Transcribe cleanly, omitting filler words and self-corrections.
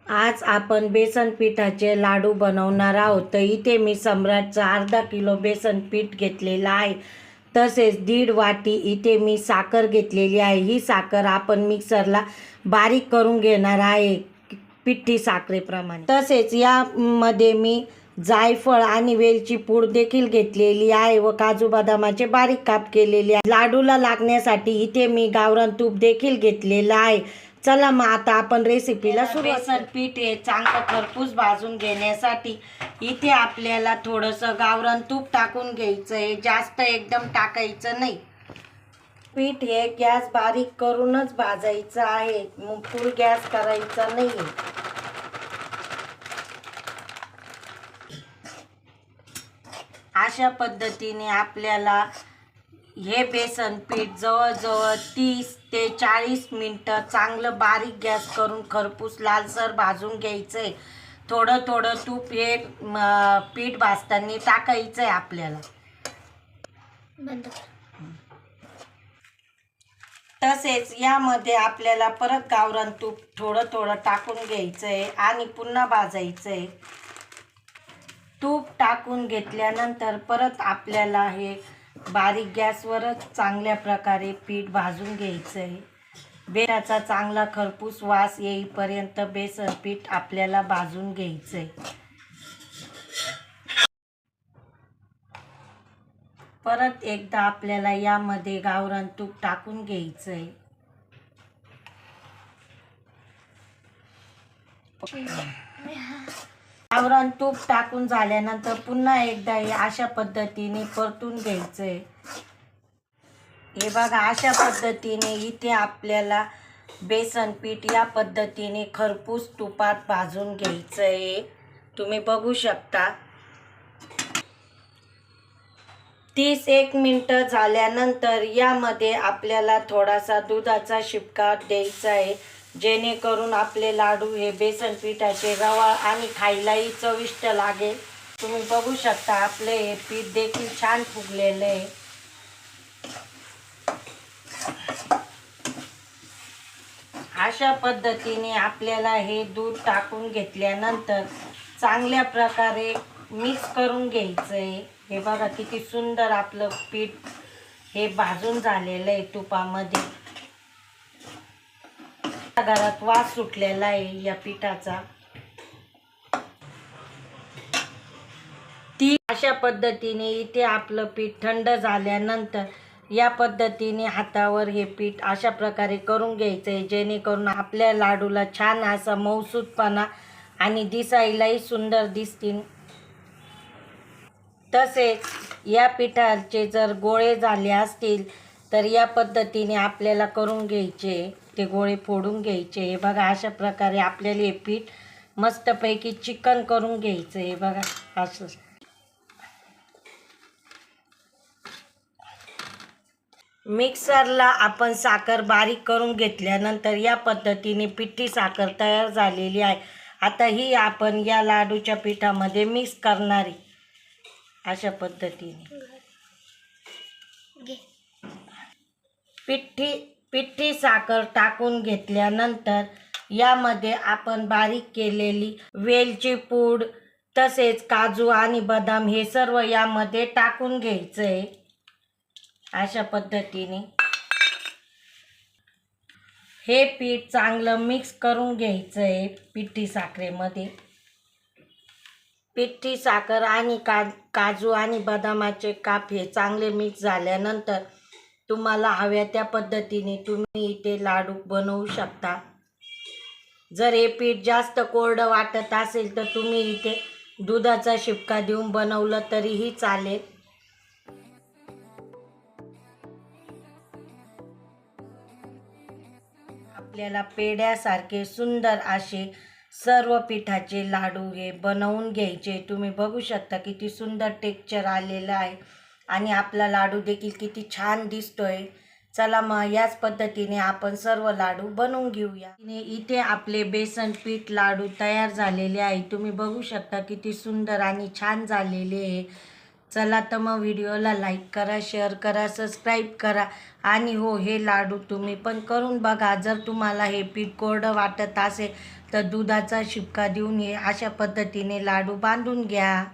आज आपण बेसन पिठाचे लाडू बनवणार आहोत. तर इथे मी सम्राटचा अर्धा किलो बेसन पीठ घेतलेलं आहे. तसेच 1.5 वाटी इथे मी साखर घेतलेली आहे. ही साखर आपण मिक्सरला बारीक करून घेणार आहे पिठी साखरेप्रमाणे. तसेच यामध्ये मी जायफळ आणि वेलची पूड देखील घेतलेली आहे व काजू बदामाचे बारीक काप केलेले आहे. लाडूला लागण्यासाठी इथे मी गावरान तूप देखील घेतलेलं आहे. चला मग आता आपण रेसिपीला सुरुवात. बेसन पीठ हे चांगलं खरपूस भाजून घेण्यासाठी इथे आपल्याला थोडंसं गावरान तूप टाकून घ्यायचं आहे. जास्त एकदम टाकायचं नाही. पीठ हे गॅस बारीक करूनच भाजायचं आहे, फुल गॅस करायचा नाही. अशा पद्धतीने आपल्याला हे बेसन पीठ जवळजवळ 30 ते 40 मिनटं चांगलं बारीक गॅस करून खरपूस लालसर भाजून घ्यायचं आहे. थोडं थोडं तूप हे पीठ भाजताना टाकायचं आहे आपल्याला. तसेच यामध्ये आपल्याला परत गावरान तूप थोडं थोडं टाकून घ्यायचं आहे आणि पुन्हा भाजायचं आहे. तूप टाकून घेतल्यानंतर परत आपल्याला हे बारीक गॅसवरच चांगल्या प्रकारे पीठ भाजून घ्यायचं आहे. बेसनाचा चांगला खरपूस वास येईपर्यंत बेसन पीठ आपल्याला भाजून घ्यायचं आहे. परत एकदा आपल्याला यामध्ये गावरान तूप टाकून घ्यायचं आहे. गावरान तूप टाकून झाल्यानंतर पुन्हा एकदा हे अशा पद्धतीने परतून घ्यायचं आहे. हे बघा, अशा पद्धतीने इथे आपल्याला बेसन पीठ या पद्धतीने खरपूस तुपात भाजून घ्यायचं आहे. तुम्ही बघू शकता. 30 मिनिटं झाल्यानंतर यामध्ये आपल्याला थोडासा दुधाचा शिपका द्यायचा आहे, जेणेकरून आपले लाडू हे बेसन पिठाचे रवाळ आणि खायलाही चविष्ट लागेल. तुम्ही बघू शकता आपले हे पीठ देखील छान फुगलेलं आहे. अशा पद्धतीने आपल्याला हे दूध टाकून घेतल्यानंतर चांगल्या प्रकारे मिक्स करून घ्यायचं आहे. हे बघा किती सुंदर आपलं पीठ हे भाजून झालेलं आहे तुपामध्ये. घरात वास सुटलेला आहे या पिठाचा. अशा पद्धतीने इथे आपलं पीठ थंड झाल्यानंतर या पद्धतीने हातावर हे पीठ अशा प्रकारे करून घ्यायचं आहे, जेणेकरून आपल्या लाडूला छान असा मऊसूतपणा आणि दिसायलाही सुंदर दिसतील. तसेच या पिठाचे जर गोळे झाले असतील तर या पद्धतीने आपल्याला करून घ्यायचे, ते गोळे फोडून घ्यायचे. हे बघा, अशा प्रकारे आपल्याला हे पीठ मस्तपैकी चिकन करून घ्यायचं. हे बघा, असं मिक्सरला आपण साखर बारीक करून घेतल्यानंतर या पद्धतीने पिठी साखर तयार झालेली आहे. आता ही आपण या लाडूच्या पिठामध्ये मिक्स करणार आहे. अशा पद्धतीने पिठी साखर टाकून घेतल्यानंतर यामध्ये आपण बारीक केलेली वेलची पूड तसेच काजू आणि बदाम हे सर्व यामध्ये टाकून घ्यायचं आहे. अशा पद्धतीने हे पीठ चांगलं मिक्स करून घ्यायचं आहे पिठी साखरेमध्ये. पिठी साखर आणि काजू आणि बदामाचे काप हे चांगले मिक्स झाल्यानंतर तुम्हाला हव्या त्या पद्धतीने तुम्ही इथे लाडू बनवू शकता. जर हे पीठ जास्त कोरडं वाटत असेल तर तुम्ही इथे दुधाचा शिपका देऊन बनवलं तरीही चालेल. आपल्याला पेढ्यासारखे सुंदर असे सर्व पिठाचे लाडू हे बनवून घ्यायचे. तुम्ही बघू शकता किती सुंदर टेक्स्चर आलेलं आहे आणि आपला लाडू देखील किती छान दिसतोय. चला मग याच पद्धतीने आपण सर्व लाडू बनवून घेऊया. इथे आपले बेसन पीठ लाडू तयार झालेले आहे. तुम्ही बघू शकता किती सुंदर आणि छान झालेले आहे. चला तर मग व्हिडिओला लाईक करा, शेअर करा, सबस्क्राईब करा आणि हो, हे लाडू तुम्ही पण करून बघा. जर तुम्हाला हे पीठ कोरडं वाटत असेल तर दुधाचा शिपका देऊन हे अशा पद्धतीने लाडू बांधून घ्या.